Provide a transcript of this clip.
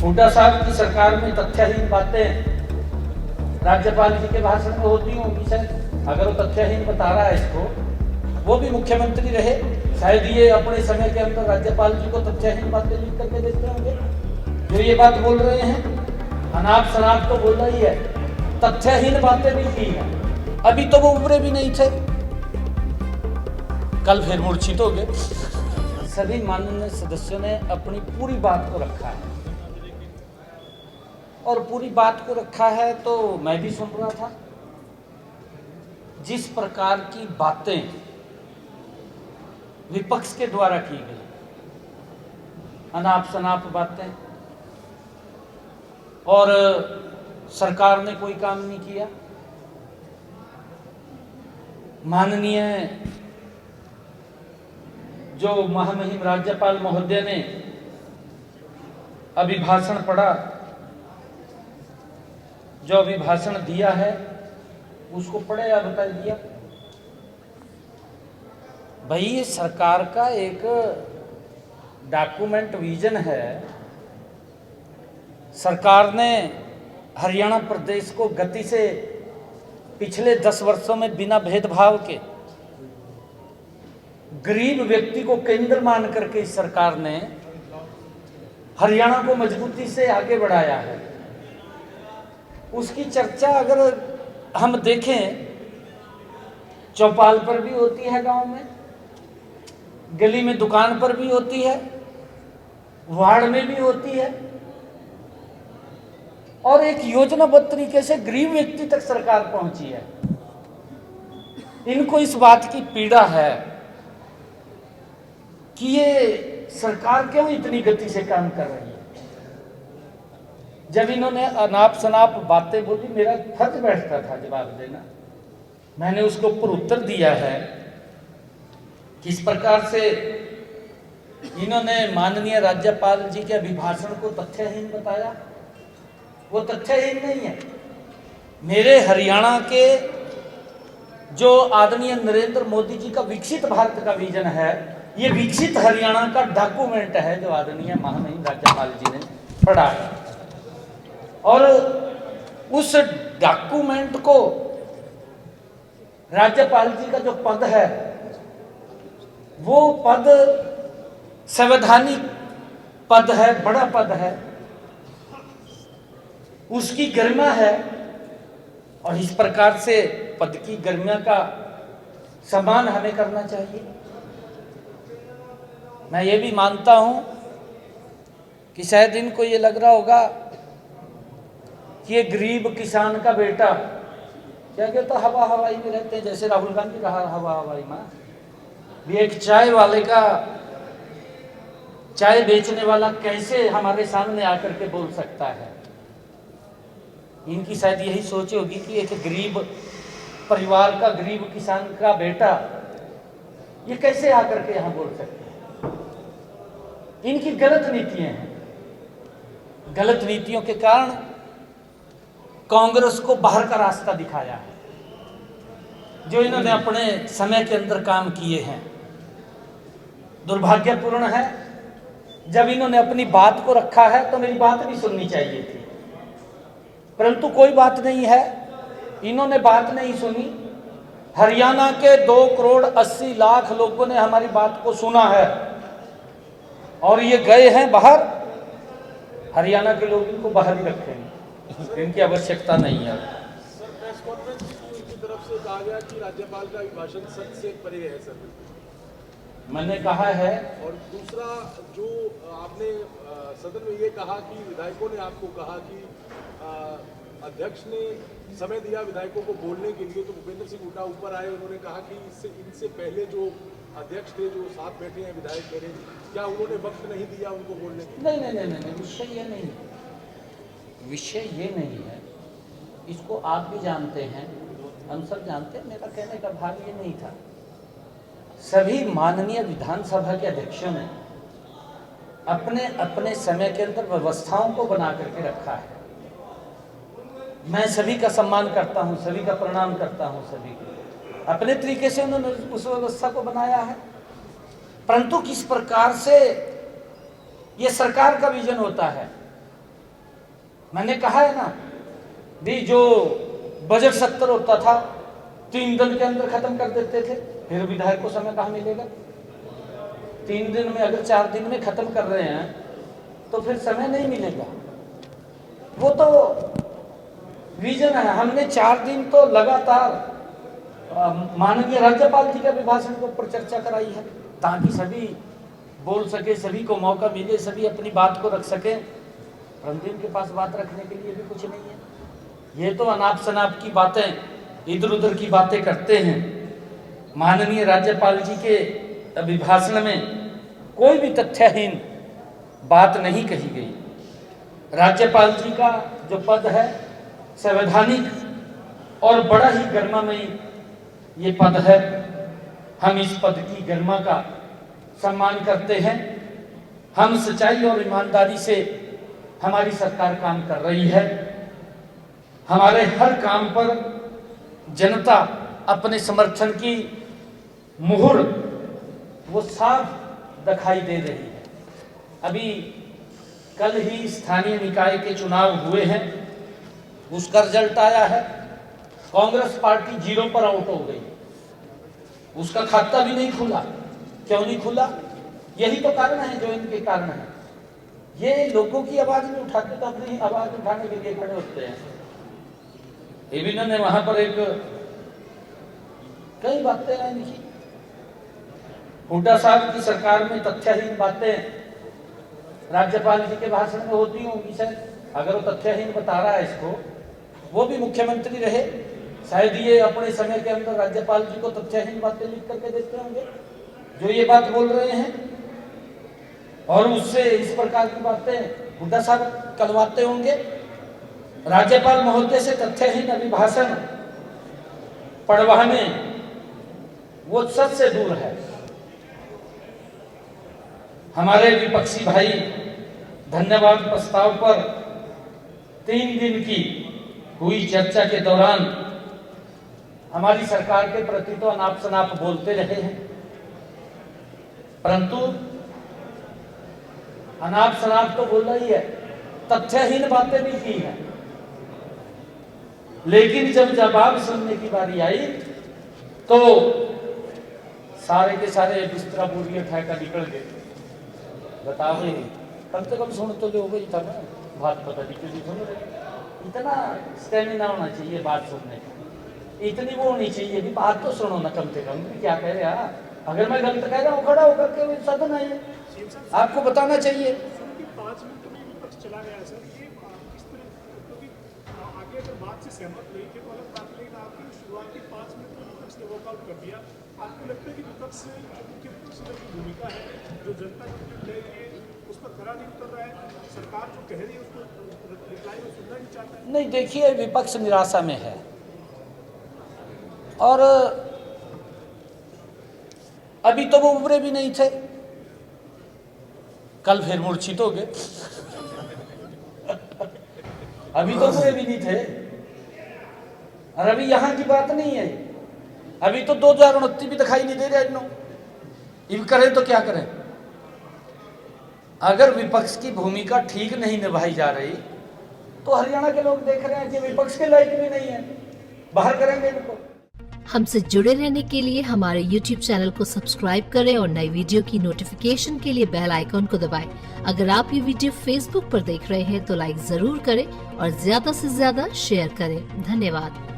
हुड्डा साहब की सरकार में तथ्यहीन बातें राज्यपाल जी के भाषण में होती होंगी शायद। अगर वो तथ्यहीन बता रहा है इसको, वो भी मुख्यमंत्री रहे, शायद ये अपने समय के अंदर राज्यपाल जी को तथ्यहीन बातें लिख करके देते होंगे। जो ये बात बोल रहे हैं, अनाप शनाप तो बोल रही है, तथ्यहीन बातें भी की है। अभी तो वो उभरे भी नहीं थे, कल फिर मूर्छित हो गए। सभी माननीय सदस्यों ने अपनी पूरी बात को रखा है, और पूरी बात को रखा है तो मैं भी सुन रहा था। जिस प्रकार की बातें विपक्ष के द्वारा की गई, अनाप शनाप बातें, और सरकार ने कोई काम नहीं किया। माननीय जो महामहिम राज्यपाल महोदय ने अभिभाषण पढ़ा, जो अभिभाषण दिया है उसको पढ़े या बता दिया। भाई ये सरकार का एक डॉक्यूमेंट विजन है। सरकार ने हरियाणा प्रदेश को गति से पिछले 10 वर्षों में बिना भेदभाव के गरीब व्यक्ति को केंद्र मान करके इस सरकार ने हरियाणा को मजबूती से आगे बढ़ाया है। उसकी चर्चा अगर हम देखें, चौपाल पर भी होती है, गांव में, गली में, दुकान पर भी होती है, वार्ड में भी होती है, और एक योजनाबद्ध तरीके से गरीब व्यक्ति तक सरकार पहुंची है। इनको इस बात की पीड़ा है कि ये सरकार क्यों इतनी गति से काम कर रही है। जब इन्होंने अनाप शनाप बातें बोली, मेरा फर्ज बैठता था जवाब देना। मैंने उसके ऊपर उत्तर दिया है। किस प्रकार से इन्होंने माननीय राज्यपाल जी के अभिभाषण को तथ्यहीन बताया, वो तथ्यहीन नहीं है। मेरे हरियाणा के जो आदरणीय नरेंद्र मोदी जी का विकसित भारत का विजन है, ये विकसित हरियाणा का डॉक्यूमेंट है जो आदरणीय महामहिम राज्यपाल जी ने पढ़ा है। और उस डॉक्यूमेंट को राज्यपाल जी का जो पद है, वो पद संवैधानिक पद है, बड़ा पद है, उसकी गरिमा है, और इस प्रकार से पद की गरिमा का सम्मान हमें करना चाहिए। मैं ये भी मानता हूं कि शायद इनको ये लग रहा होगा कि ये गरीब किसान का बेटा, क्या कहता, हवा हवाई में रहते हैं, जैसे राहुल गांधी रहा हवा हवाई में, भी एक चाय वाले का, चाय बेचने वाला कैसे हमारे सामने आकर के बोल सकता है। इनकी शायद यही सोच होगी कि एक गरीब परिवार का, गरीब किसान का बेटा ये कैसे आकर के यहां बोल सकता है। इनकी गलत नीतियां हैं। गलत नीतियों के कारण कांग्रेस को बाहर का रास्ता दिखाया है। जो इन्होंने अपने समय के अंदर काम किए हैं, दुर्भाग्यपूर्ण है। जब इन्होंने अपनी बात को रखा है तो मेरी बात भी सुननी चाहिए थी, परंतु कोई बात नहीं है, इन्होंने बात नहीं सुनी। हरियाणा के 2,80,00,000 लोगों ने हमारी बात को सुना है, और ये गए हैं बाहर। हरियाणा के लोग इनको बाहर ही रखेंगे, इनकी आवश्यकता नहीं है। सर, प्रेस कॉन्फ्रेंस की तरफ से कहा गया कि राज्यपाल का अभिभाषण सच से परे है। सर, मैंने कहा है। और दूसरा, जो आपने सदन में ये कहा कि विधायकों ने आपको कहा कि अध्यक्ष ने समय दिया विधायकों को बोलने के लिए, तो भूपेंद्र सिंह हुड्डा ऊपर आए, उन्होंने कहा कि इनसे पहले जो अध्यक्ष थे, जो साथ बैठे हैं विधायक मेरे, क्या उन्होंने वक्त नहीं दिया उनको बोलने के लिए? नहीं, विषय ये नहीं है, विषय ये नहीं है। इसको आप भी जानते हैं, हम सब जानते हैं। मेरा कहने का भाव ये नहीं था। सभी माननीय विधानसभा के अध्यक्षों ने अपने अपने समय के अंदर व्यवस्थाओं को बना करके रखा है। मैं सभी का सम्मान करता हूं, सभी का प्रणाम करता हूं। सभी को अपने तरीके से उन्होंने उस व्यवस्था को बनाया है, परंतु किस प्रकार से ये सरकार का विजन होता है, मैंने कहा है ना भी, जो बजट 70 होता था 3 दिन के अंदर खत्म कर देते थे, फिर विधायक को समय कहाँ मिलेगा? 3 दिन में अगर 4 दिन में खत्म कर रहे हैं तो फिर समय नहीं मिलेगा। वो तो विजन है। हमने 4 दिन तो लगातार माननीय राज्यपाल जी के अभिभाषण के ऊपर चर्चा कराई है, ताकि सभी बोल सके, सभी को मौका मिले, सभी अपनी बात को रख सके। परंतु इनके पास बात रखने के लिए भी कुछ नहीं है। ये तो अनाप शनाप की बातें, इधर उधर की बातें करते हैं। माननीय राज्यपाल जी के अभिभाषण में कोई भी तथ्यहीन बात नहीं कही गई। राज्यपाल जी का जो पद है संवैधानिक और बड़ा ही गरिमामयी ये पद है। हम इस पद की गरिमा का सम्मान करते हैं। हम सच्चाई और ईमानदारी से हमारी सरकार काम कर रही है। हमारे हर काम पर जनता अपने समर्थन की मुहर वो साफ दिखाई दे रही है। अभी कल ही स्थानीय निकाय के चुनाव हुए हैं, उसका रिजल्ट आया है। कांग्रेस पार्टी 0 पर आउट हो गई, उसका खाता भी नहीं खुला। क्यों नहीं खुला? यही तो कारण है जो इनके कारण है। ये लोगों की आवाज नहीं उठाते तो अपनी आवाज उठाने के लिए खड़े होते हैं। इन्होंने वहां पर एक कई बातें हैं इनकी। हुड्डा साहब की सरकार में तथ्यहीन बातें राज्यपाल जी के भाषण में होती होंगी शायद। अगर वो तथ्यहीन बता रहा है इसको, वो भी मुख्यमंत्री रहे, शायद ये अपने समय के अंदर राज्यपाल जी को तथ्यहीन बातें लिख करके देते होंगे जो ये बात बोल रहे हैं, और उससे इस प्रकार की बातें हुड्डा साहब करवाते होंगे। राज्यपाल महोदय से तथ्यहीन अभिभाषण पढ़वाने वो सच से दूर है। हमारे विपक्षी भाई धन्यवाद प्रस्ताव पर 3 दिन की हुई चर्चा के दौरान हमारी सरकार के प्रति तो अनाप शनाप बोलते रहे हैं, परंतु अनाप शनाप तो बोला ही है, तथ्यहीन बातें भी की हैं। लेकिन जब जवाब सुनने की बारी आई तो सारे के सारे बिस्तरा बोरी उठाकर निकल गए। बताओ ही नहीं, कम से कम सुन तो जो था ना, बात पता नहीं क्यों सुन रहे। इतना स्टेमिना होना चाहिए बात सुनने का, इतनी वो होनी चाहिए कि बात तो सुनो ना कम से कम। क्या कह रहे हैं? अगर मैं गलत कह रहा हूँ खड़ा होकर के सदन है, आपको बताना चाहिए। 5 मिनट में विपक्ष चला गया सर, ये किस तरह, क्योंकि आगे अगर बात से सहमत नहीं थे तो अलग बात, लेकिन आपकी शुरुआती 5 मिनट में विपक्ष ने वॉकआउट कर दिया। आपको लगता है कि विपक्ष जो मुख्य विपक्षी दल की भूमिका है, जो जनता की है, उस पर खरा नहीं उतर रहा है? सरकार जो कह रही है उसको रिप्लाई में सुनना नहीं चाहता है? नहीं, देखिए विपक्ष निराशा में है और अभी तो वो उभरे भी नहीं थे, कल फिर मूर्छित हो गए। अभी तो उभरे भी नहीं थे, और अभी यहां की बात नहीं है। अभी तो 2029 भी दिखाई नहीं दे रहा इन्हों। इब करें तो क्या करें? अगर विपक्ष की भूमिका ठीक नहीं निभाई जा रही तो हरियाणा के लोग देख रहे हैं कि विपक्ष के लायक भी नहीं है, बाहर करेंगे इनको। हमसे जुड़े रहने के लिए हमारे YouTube चैनल को सब्सक्राइब करें और नई वीडियो की नोटिफिकेशन के लिए बेल आइकॉन को दबाएं। अगर आप ये वीडियो Facebook पर देख रहे हैं तो लाइक जरूर करें और ज्यादा से ज्यादा शेयर करें। धन्यवाद।